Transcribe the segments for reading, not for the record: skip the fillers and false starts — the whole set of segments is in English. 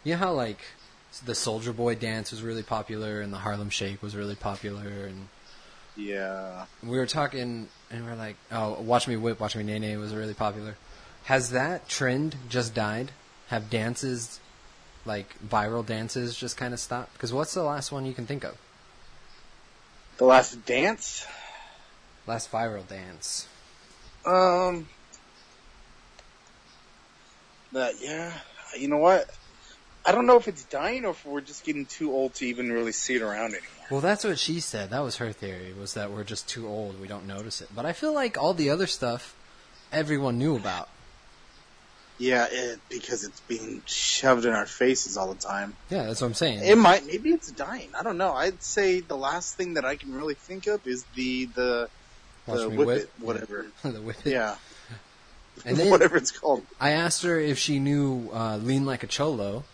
You know how, like, the Soldier Boy dance was really popular and the Harlem Shake was really popular, and Yeah. we were talking, and we were like, oh, Watch Me Whip, Watch Me Nay Nay was really popular. Has that trend just died? Have dances, like viral dances, just kind of stopped? Because what's the last one you can think of? The Last Dance? Last viral dance. Yeah. You know what? I don't know if it's dying or if we're just getting too old to even really see it around anymore. Well, that's what she said. That was her theory, was that we're just too old. We don't notice it. But I feel like all the other stuff, everyone knew about. Yeah, because it's being shoved in our faces all the time. Yeah, that's what I'm saying. Maybe it's dying. I don't know. I'd say the last thing that I can really think of is the whip it, whatever. The whip it. Yeah. And then whatever it's called. I asked her if she knew Lean Like a Cholo.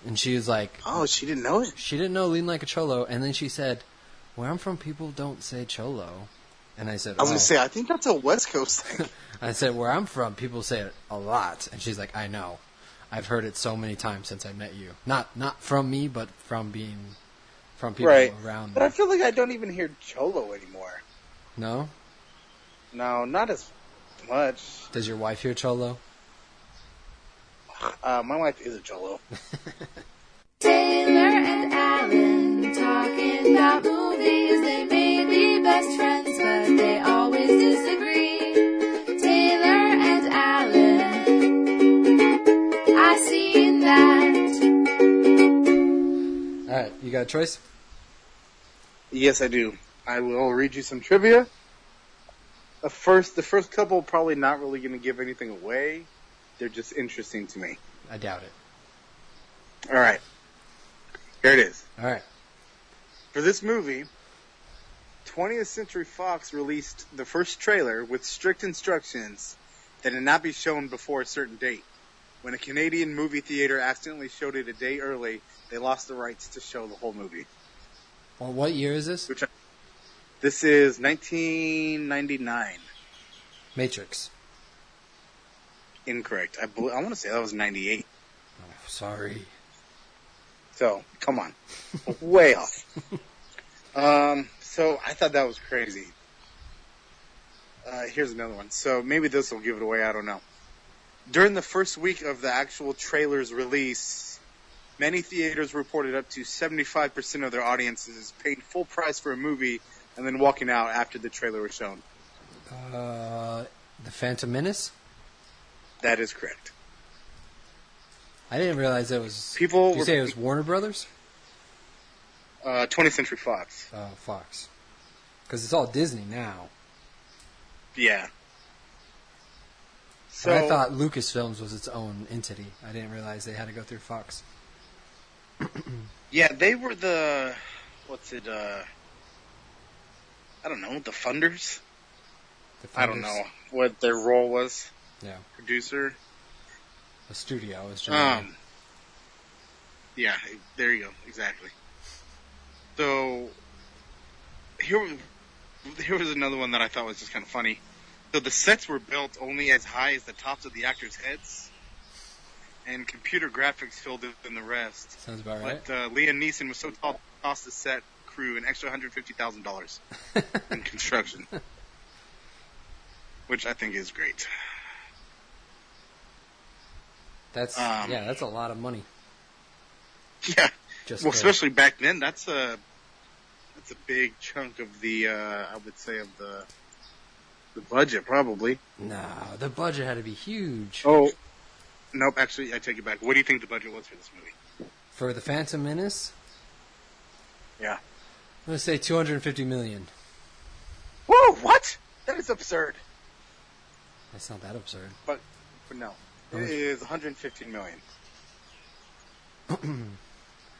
And she was like... Oh, she didn't know it? She didn't know Lean Like a Cholo. And then she said, where I'm from, people don't say cholo. And I said, I was going to say, I think that's a West Coast thing. I said, where I'm from, people say it a lot. And she's like, I know. I've heard it so many times since I met you. Not from me, but from people around me. But I feel like I don't even hear cholo anymore. No? No, not as much. Does your wife hear cholo? My wife is a cholo. Taylor and Alan talking about movies. They may be best friends, but they always disagree. Taylor and Alan, I seen that. Alright, you got a choice? Yes, I do. I will read you some trivia. The first couple probably not really going to give anything away. They're just interesting to me. I doubt it. All right. Here it is. All right. For this movie, 20th Century Fox released the first trailer with strict instructions that it not be shown before a certain date. When a Canadian movie theater accidentally showed it a day early, they lost the rights to show the whole movie. Well, what year is this? This is 1999. Matrix. Incorrect. I want to say that was 98. Oh, sorry. So, come on. Way off. So, I thought that was crazy. Here's another one. So, maybe this will give it away. I don't know. During the first week of the actual trailer's release, many theaters reported up to 75% of their audiences paid full price for a movie and then walking out after the trailer was shown. The Phantom Menace? That is correct. I didn't realize it was... Did you say it was Warner Brothers? 20th Century Fox. Oh, Fox. Because it's all Disney now. Yeah. So I thought Lucasfilms was its own entity. I didn't realize they had to go through Fox. Yeah, they were the... What's it, I don't know, the funders? I don't know what their role was. Yeah. Producer. A studio is generally. Yeah, there you go, exactly. So here was another one that I thought was just kind of funny. So the sets were built only as high as the tops of the actors' heads, and computer graphics filled in the rest. Sounds about right. But Liam Neeson was so tall, it cost the set crew an extra $150,000 in construction, which I think is great. That's that's a lot of money. Yeah, Just well, especially back then, that's a big chunk of the I would say of the budget probably. No, the budget had to be huge. Oh, nope. Actually, I take it back. What do you think the budget was for this movie? For the Phantom Menace? Yeah, I'm gonna say $250 million. Whoa! What? That is absurd. That's not that absurd. But no, it is $115 million.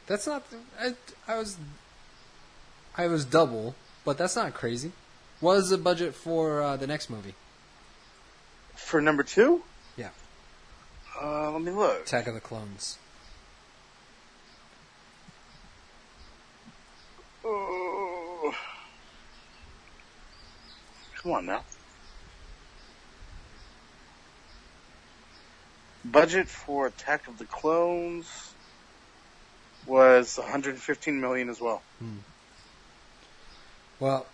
That's not. I was double, but that's not crazy. What is the budget for the next movie? For number 2? Yeah. Let me look. Attack of the Clones. Oh. Come on now. Budget for Attack of the Clones was $115 million as well. Well,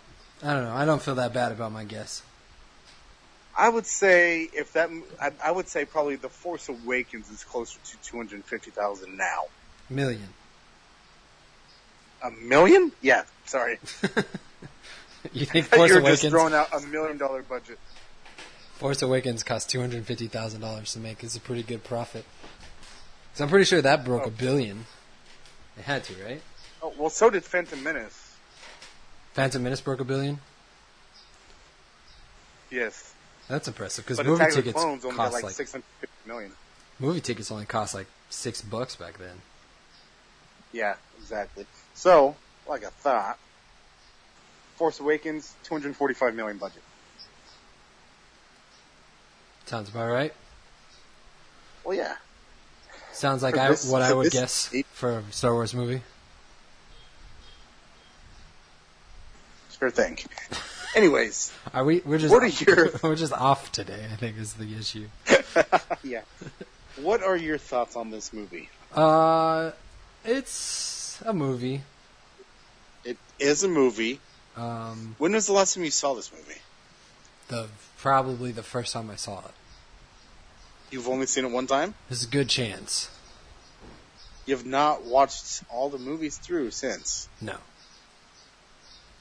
I don't know. I don't feel that bad about my guess. I would say I would say probably The Force Awakens is closer to 250,000 now. Million. $1 million? Yeah, sorry. You think Force You're Awakens? just throwing out $1 million budget. Force Awakens cost $250,000 to make. It's a pretty good profit. So I'm pretty sure that broke $1 billion. It had to, right? Oh, well, so did Phantom Menace. Phantom Menace broke $1 billion. Yes. That's impressive because But movie Attack of the tickets Clones only got cost like $650 million. movie tickets only cost like $6 back then. Yeah, exactly. So, like I thought, Force Awakens, $245 million budget. Sounds about right. Well, yeah. Sounds like For this- what I for would this- guess for a Star Wars movie. Sure thing. Anyways, Are we? We're just What are your- we're just off today. I think is the issue. yeah. What are your thoughts on this movie? It's a movie. It is a movie. When was the last time you saw this movie? Probably the first time I saw it. You've only seen it one time? There's a good chance. You have not watched all the movies through since. No,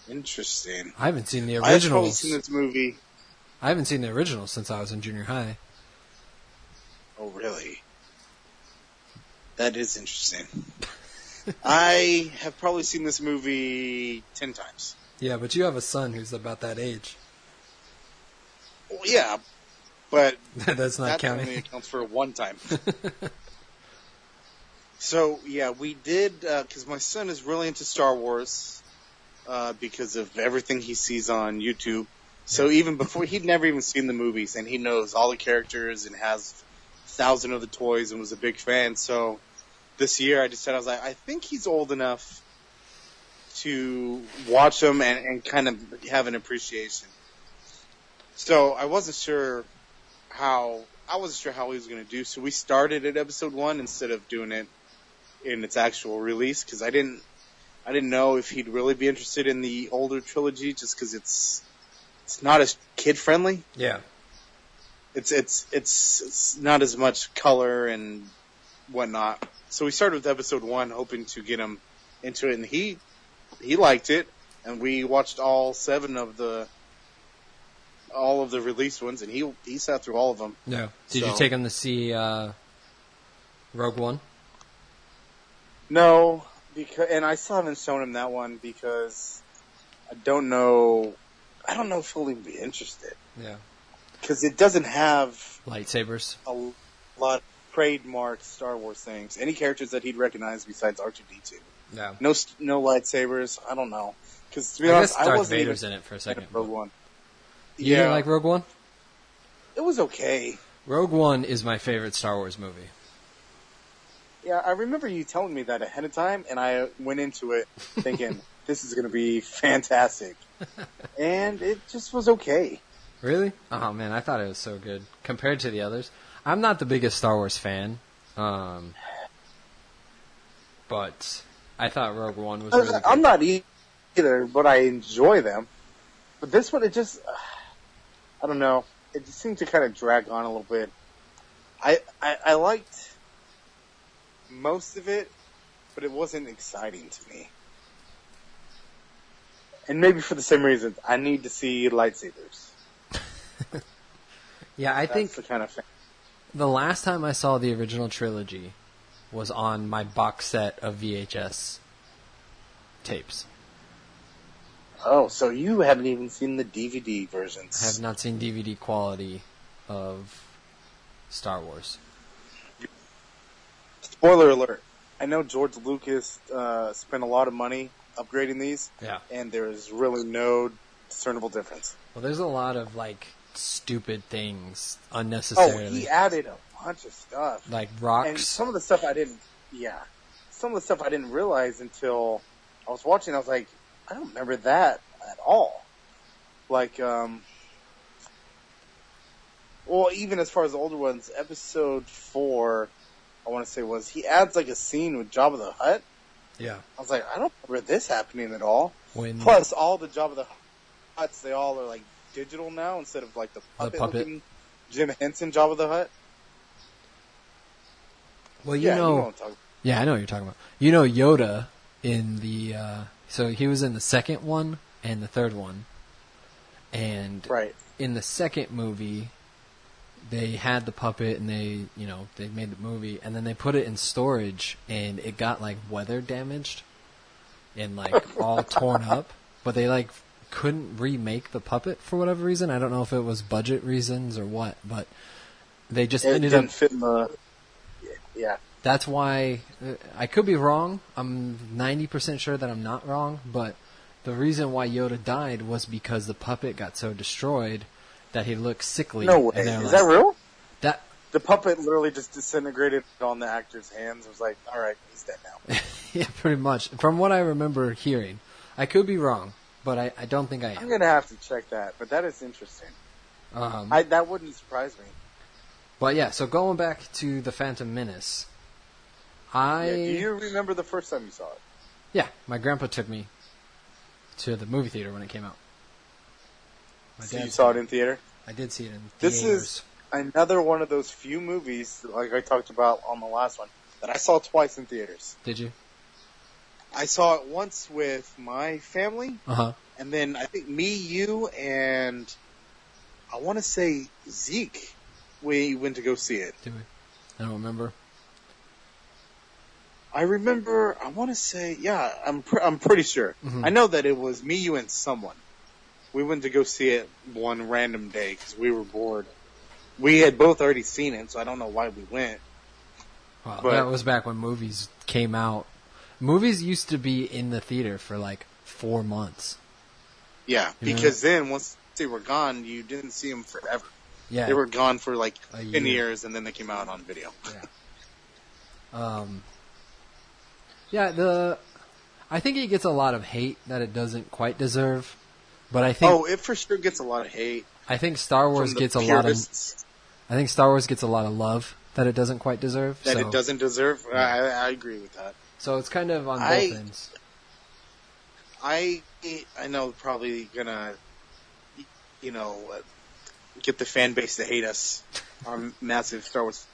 Interesting. I haven't seen the I've probably originals. seen this movie. I haven't seen the originals since I was in junior high. Oh, really? That is interesting. I have probably seen this movie 10 times. Yeah, but you have a son who's about that age. Well, yeah, but That's not that counting. only accounts for one time. So, yeah, we did, because my son is really into Star Wars because of everything he sees on YouTube. So even before, he'd never even seen the movies, and he knows all the characters and has 1,000 of the toys and was a big fan. So this year I was like, I think he's old enough to watch them and kind of have an appreciation. So I wasn't sure how he was going to do. So we started at episode 1 instead of doing it in its actual release because I didn't know if he'd really be interested in the older trilogy just because it's not as kid friendly. Yeah. It's not as much color and whatnot. So we started with episode 1, hoping to get him into it, and he liked it, and we watched all of the released ones, and he sat through all of them. No. Did you take him to see Rogue One? No, and I still haven't shown him that one because I don't know if he'll even be interested. Yeah. Because it doesn't have Lightsabers. a lot of trademark Star Wars things. Any characters that he'd recognize besides R2-D2. No. No lightsabers. I don't know. Because to be I honest, guess I Darth wasn't Vader's even in it for a second. Rogue One. You didn't like Rogue One? It was okay. Rogue One is my favorite Star Wars movie. Yeah, I remember you telling me that ahead of time, and I went into it thinking this is going to be fantastic, and it just was okay. Really? Oh man, I thought it was so good compared to the others. I'm not the biggest Star Wars fan, but I thought Rogue One was really good. I'm not either, but I enjoy them. But this one, it just, I don't know. It just seemed to kind of drag on a little bit. I liked most of it, but it wasn't exciting to me. And maybe for the same reason, I need to see lightsabers. Yeah, I think That's the kind of thing. the last time I saw the original trilogy was on my box set of VHS tapes. Oh, so you haven't even seen the DVD versions. I have not seen DVD quality of Star Wars. Spoiler alert. I know George Lucas spent a lot of money upgrading these, Yeah. and there is really no discernible difference. Well, there's a lot of like stupid things Oh, unnecessarily, he added a bunch of stuff. like And rocks. some of the stuff I didn't realize until I was watching. I was like, I don't remember that at all. Like, Well, even as far as the older ones, episode 4, I want to say he adds like a scene with Jabba the Hutt. Yeah. I was like, I don't remember this happening at all. When Plus, all the Jabba the Hutts, they all are like digital now instead of like the puppet. Looking Jim Henson Jabba the Hutt. Well, you know what I'm talking about. Yeah, I know what you're talking about. You know Yoda in the so he was in the second one and the third one. And in the second movie, they had the puppet and they made the movie and then they put it in storage and it got like weather damaged and like all torn up, but they like couldn't remake the puppet for whatever reason. I don't know if it was budget reasons or what, but they just ended up fit in the That's why I could be wrong. I'm 90% sure that I'm not wrong, but the reason why Yoda died was because the puppet got so destroyed that he looked sickly. No way. Is that real? The puppet literally just disintegrated on the actor's hands. It was like, all right, he's dead now. Yeah, pretty much. From what I remember hearing. I could be wrong, but I don't think I am. I'm going to have to check that, but that is interesting. That wouldn't surprise me. But yeah, so going back to the Phantom Menace, do you remember the first time you saw it? Yeah, my grandpa took me to the movie theater when it came out. So you saw it in theater? I did see it in theaters. This is another one of those few movies, like I talked about on the last one, that I saw twice in theaters. Did you? I saw it once with my family, and then I think me, you, and I want to say Zeke, we went to go see it. Did we? I don't remember. I remember, I want to say, I'm pretty sure. Mm-hmm. I know that it was me, you, and someone. We went to go see it one random day because we were bored. We had both already seen it, so I don't know why we went. Well, that was back when movies came out. Movies used to be in the theater for like 4 months. Yeah, because then once they were gone, you didn't see them forever. Yeah, they were gone for like 10 years, and then they came out on video. Yeah. I think it gets a lot of hate that it doesn't quite deserve. But I think it for sure gets a lot of hate. I think Star Wars gets a lot of. I think Star Wars gets a lot of love that it doesn't quite deserve. It doesn't deserve. I agree with that. So it's kind of on both ends. I know probably gonna, get the fan base to hate us, our massive Star Wars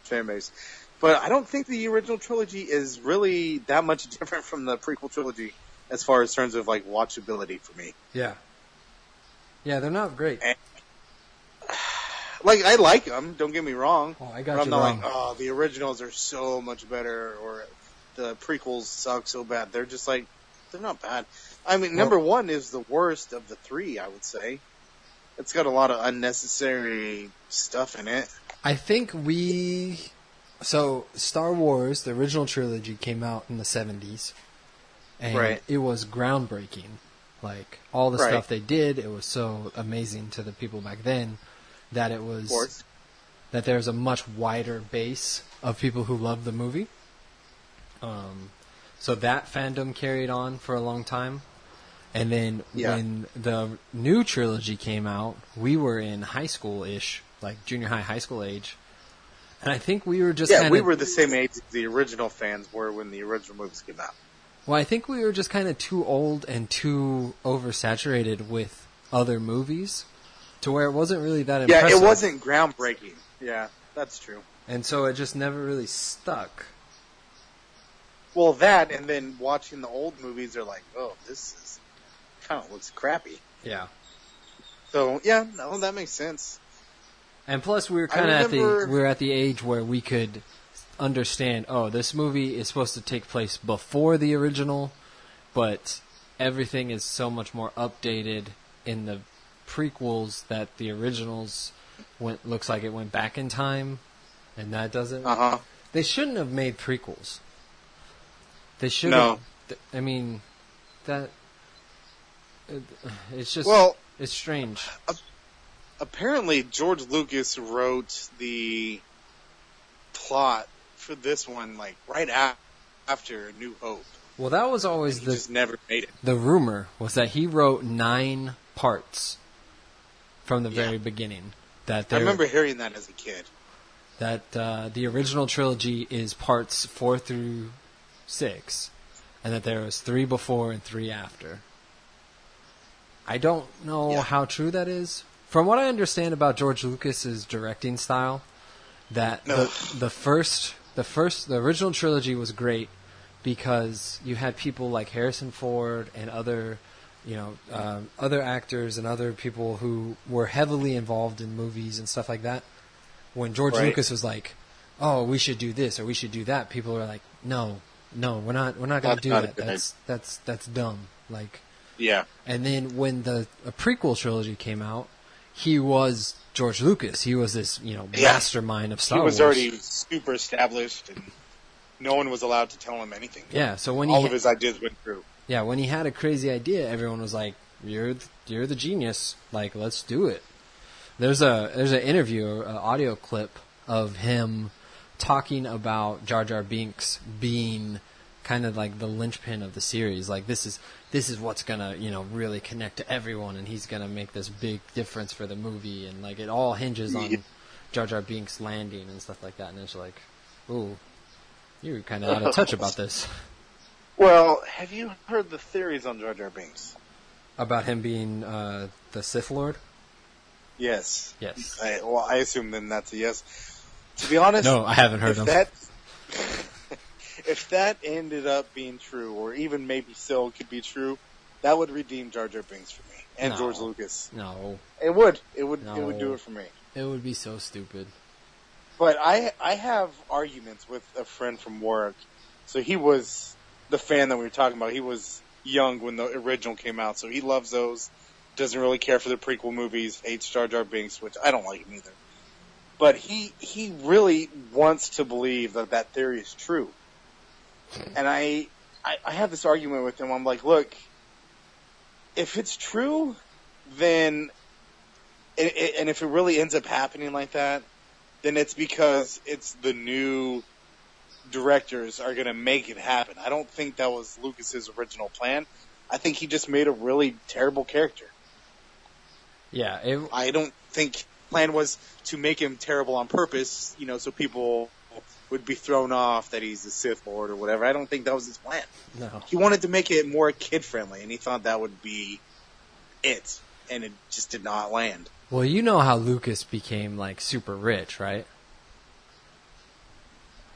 fan base. But I don't think the original trilogy is really that much different from the prequel trilogy as far as terms of like watchability for me. Yeah. Yeah, they're not great. And, I like them. Don't get me wrong. Oh, I got but you I'm not wrong. like, the originals are so much better, or the prequels suck so bad. They're just like, they're not bad. I mean, number one is the worst of the three, I would say. It's got a lot of unnecessary stuff in it. I think So, Star Wars, the original trilogy, came out in the 70s. And it was groundbreaking. Like, all the stuff they did, it was so amazing to the people back then that it was... that there's a much wider base of people who loved the movie. So that fandom carried on for a long time. And then when the new trilogy came out, we were in high school-ish, like junior high school age. And I think we were just we were the same age as the original fans were when the original movies came out. Well, I think we were just kind of too old and too oversaturated with other movies to where it wasn't really that impressive. Yeah, it wasn't groundbreaking. Yeah, that's true. And so it just never really stuck. Well, that, and then watching the old movies, they're like, oh, this is kind of looks crappy. Yeah. So, yeah, no, that makes sense. And plus, we were kind of at the age where we could understand, this movie is supposed to take place before the original, but everything is so much more updated in the prequels that the originals looks like it went back in time, and that doesn't. They shouldn't have made prequels. They should. No. I mean, it's just it's strange. Apparently, George Lucas wrote the plot for this one like right after A New Hope. Well, that was always just never made it. The rumor was that he wrote 9 parts from the very beginning. That I remember hearing that as a kid. That the original trilogy is parts 4 through 6, and that there was 3 before and 3 after. I don't know how true that is. From what I understand about George Lucas's directing style, that the original trilogy was great because you had people like Harrison Ford and other actors and other people who were heavily involved in movies and stuff like that. When George Lucas was like, "Oh, we should do this or we should do that," people were like, "No, we're not going to do that. That's dumb." Like, yeah. And then when a prequel trilogy came out, he was George Lucas. He was this mastermind of Star Wars. He was already super established, and no one was allowed to tell him anything. Yeah, so when all of his ideas went through. Yeah, when he had a crazy idea, everyone was like, "You're the genius. Like, let's do it." There's an interview, an audio clip of him talking about Jar Jar Binks being kind of like the linchpin of the series. Like, this is what's gonna really connect to everyone, and he's gonna make this big difference for the movie, and like it all hinges on Jar Jar Binks landing and stuff like that. And it's like, ooh, you're kind of out of touch about this. Well, have you heard the theories on Jar Jar Binks? About him being the Sith Lord? Yes. Yes. I assume then that's a yes. To be honest, no, I haven't heard them. If that ended up being true, or even maybe still could be true, that would redeem Jar Jar Binks for me and George Lucas. No, it would. It would do it for me. It would be so stupid. But I have arguments with a friend from work. So he was the fan that we were talking about. He was young when the original came out, so he loves those. Doesn't really care for the prequel movies. Hates Jar Jar Binks, which I don't like him either. But he really wants to believe that theory is true. And I have this argument with him. I'm like, look, if it's true, then, and if it really ends up happening like that, then it's because it's the new directors are going to make it happen. I don't think that was Lucas's original plan. I think he just made a really terrible character. Yeah. I don't think the plan was to make him terrible on purpose, so people would be thrown off that he's a Sith Lord or whatever. I don't think that was his plan. No. He wanted to make it more kid-friendly, and he thought that would be it, and it just did not land. Well, you know how Lucas became, like, super rich, right?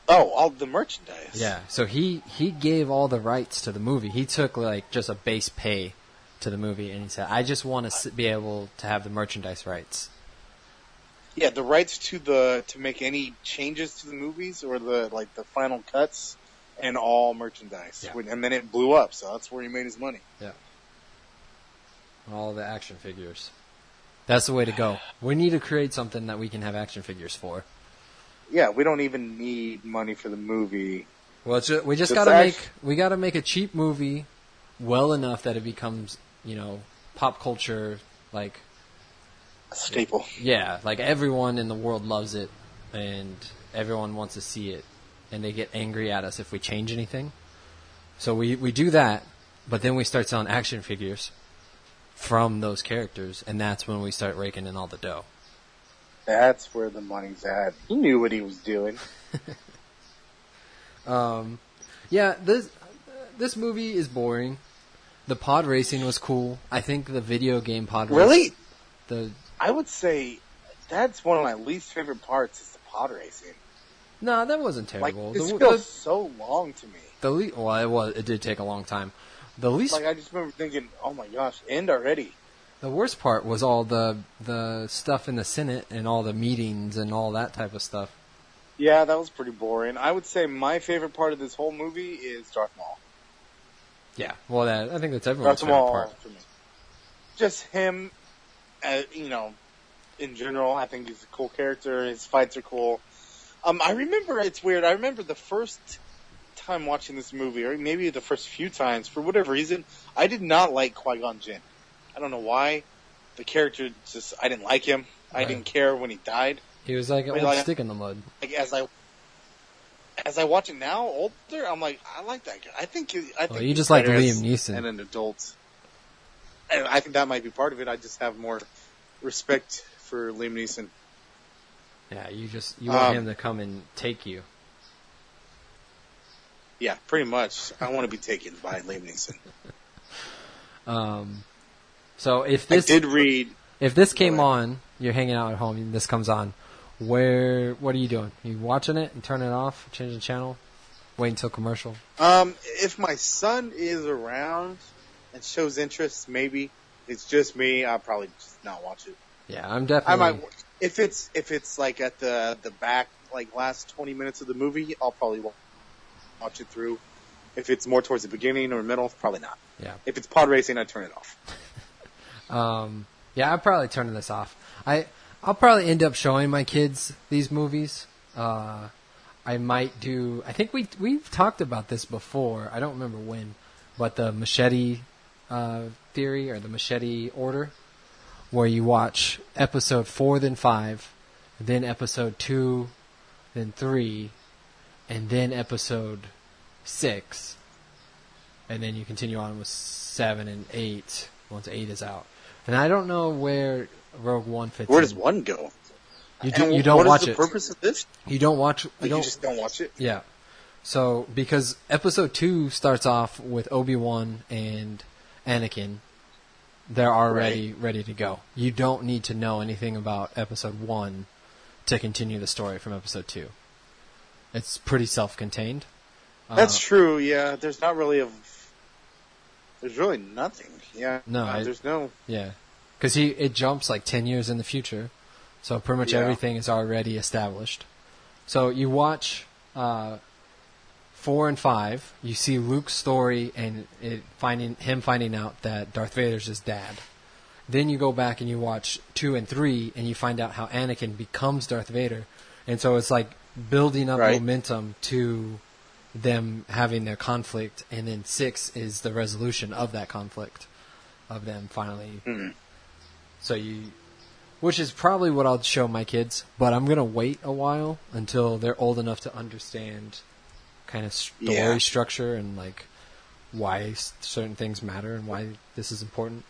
Oh, all the merchandise. Yeah, so he gave all the rights to the movie. He took, like, just a base pay to the movie, and he said, I just want to be able to have the merchandise rights. Yeah, the rights to make any changes to the movies or the final cuts and all merchandise. Yeah. And then it blew up, so that's where he made his money. Yeah. All the action figures. That's the way to go. We need to create something that we can have action figures for. Yeah, we don't even need money for the movie. Well, we just gotta make a cheap movie well enough that it becomes, pop culture, like, a staple. Yeah, like everyone in the world loves it, and everyone wants to see it, and they get angry at us if we change anything. So we do that, but then we start selling action figures from those characters, and that's when we start raking in all the dough. That's where the money's at. He knew what he was doing. Yeah, this movie is boring. The pod racing was cool. I think the video game pod racing... Really? I would say that's one of my least favorite parts is the pod racing. No, that wasn't terrible. Like, this feels so long to me. It did take a long time. I just remember thinking, oh my gosh, end already. The worst part was all the stuff in the Senate and all the meetings and all that type of stuff. Yeah, that was pretty boring. I would say my favorite part of this whole movie is Darth Maul. Yeah, well, I think that's everyone's favorite part. For me. Just him, in general, I think he's a cool character. His fights are cool. I remember, it's weird, I remember the first time watching this movie, or maybe the first few times, for whatever reason, I did not like Qui-Gon Jinn. I don't know why. The character I didn't like him. Right. I didn't care when he died. He was like an old stick in the mud. Like, as I watch it now, older, I'm like, I like that guy. I think you just like Liam Neeson and an adult. And I think that might be part of it. I just have more respect for Liam Neeson. Yeah, you want him to come and take you. Yeah, pretty much. I want to be taken by Liam Neeson. So if I this did read. if this came on, you're hanging out at home and this comes on, what are you doing? You watching it and turn it off, change the channel, wait until commercial? If my son is around and shows interest, maybe. If it's just me, I'll probably just not watch it. Yeah, I'm definitely. I might if it's like at the back, like last 20 minutes of the movie, I'll probably watch it through. If it's more towards the beginning or middle, probably not. Yeah. If it's pod racing, I turn it off. Yeah, I'm probably turning this off. I'll probably end up showing my kids these movies. I might do. I think we've talked about this before. I don't remember when, but the machete theory or the machete order, where you watch episode 4, then 5, then episode 2, then 3, and then episode 6, and then you continue on with 7 and 8 once 8 is out. And I don't know where Rogue One fits in. Where does 1 go? You don't watch it. What is the purpose of this? You don't watch. You just don't watch it? Yeah. So because episode 2 starts off with Obi-Wan and Anakin, they're already ready to go. You don't need to know anything about episode 1 to continue the story from episode 2. It's pretty self-contained. That's true. Yeah, there's not really there's really nothing. Yeah. No, there's no. Yeah, because it jumps like 10 years in the future, so pretty much everything is already established. So you watch 4 and 5. You see Luke's story and finding out that Darth Vader's his dad. Then you go back and you watch 2 and 3, and you find out how Anakin becomes Darth Vader, and so it's like building up momentum to them having their conflict, and then 6 is the resolution of that conflict of them finally. Mm-hmm. So which is probably what I'll show my kids, but I'm gonna wait a while until they're old enough to understand kind of story structure and like why certain things matter and why this is important.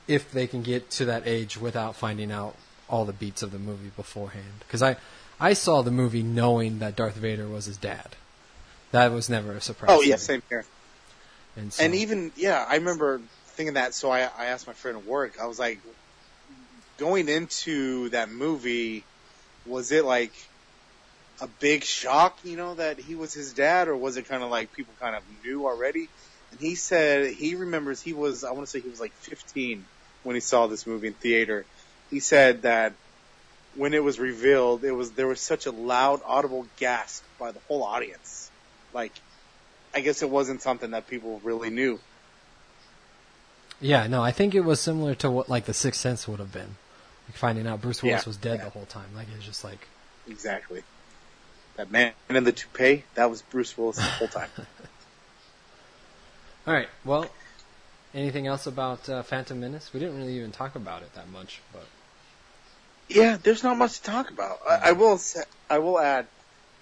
If they can get to that age without finding out all the beats of the movie beforehand, because I saw the movie knowing that Darth Vader was his dad. That was never a surprise. Oh, yeah, same here. And even, I remember thinking that, so I asked my friend at work, I was like, going into that movie, was it like a big shock, that he was his dad, or was it kind of like people kind of knew already? And he said he remembers he was like 15 when he saw this movie in theater. He said that when it was revealed, there was such a loud, audible gasp by the whole audience. Like, I guess it wasn't something that people really knew. Yeah, no, I think it was similar to what like The Sixth Sense would have been. Like finding out Bruce Willis was dead the whole time. Like, it was just like... Exactly. That man in the toupee, that was Bruce Willis the whole time. All right, well, anything else about Phantom Menace? We didn't really even talk about it that much, but... Yeah, there's not much to talk about. I will add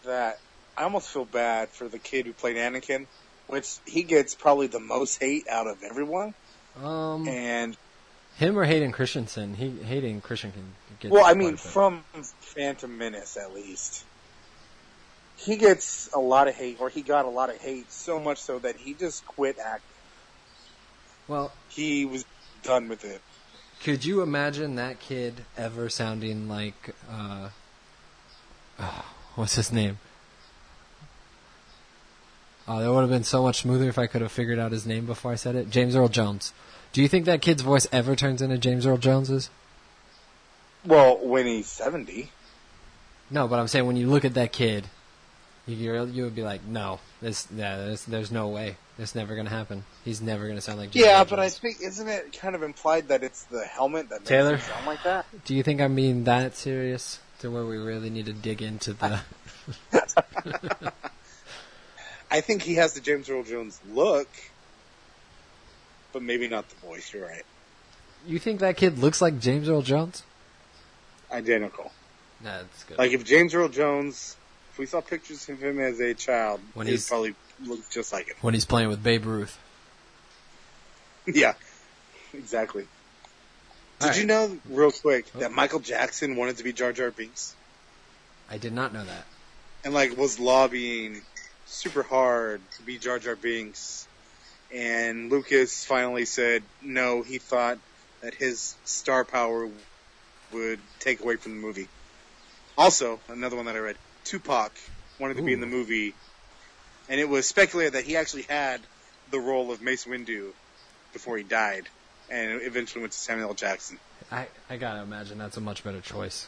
that I almost feel bad for the kid who played Anakin, which he gets probably the most hate out of everyone. And him or Hayden Christensen? Hayden Christensen gets. Well, I mean, from Phantom Menace at least, he gets a lot of hate, or he got a lot of hate, so much so that he just quit acting. Well, he was done with it. Could you imagine that kid ever sounding like what's his name? Oh, that would have been so much smoother if I could have figured out his name before I said it. James Earl Jones. Do you think that kid's voice ever turns into James Earl Jones's? Well, when he's 70. No, but I'm saying when you look at that kid, you would be like, no, there's no way. It's never going to happen. He's never going to sound like James Earl Jones. But I think, isn't it kind of implied that it's the helmet that makes Taylor, him sound like that? Do you think I'm being that serious to where we really need to dig into the... I think he has the James Earl Jones look, but maybe not the voice. You're right. You think that kid looks like James Earl Jones? Identical. Nah, that's good. Like if James Earl Jones, if we saw pictures of him as a child, he'd probably look just like him. When he's playing with Babe Ruth. Yeah, exactly. Did you know, real quick, that Michael Jackson wanted to be Jar Jar Binks? I did not know that. And like was lobbying super hard to be Jar Jar Binks. And Lucas finally said no, he thought that his star power would take away from the movie. Also, another one that I read, Tupac wanted to be in the movie, and it was speculated that he actually had the role of Mace Windu before he died, and eventually went to Samuel L. Jackson. I gotta imagine that's a much better choice.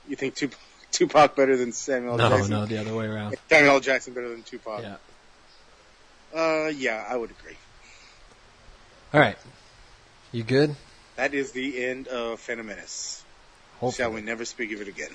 You think Tupac better than Samuel L. Jackson? No, the other way around. Samuel L. Jackson better than Tupac? Yeah. Yeah, I would agree. All right. You good? That is the end of Phantom Menace. Hopefully. Shall we never speak of it again?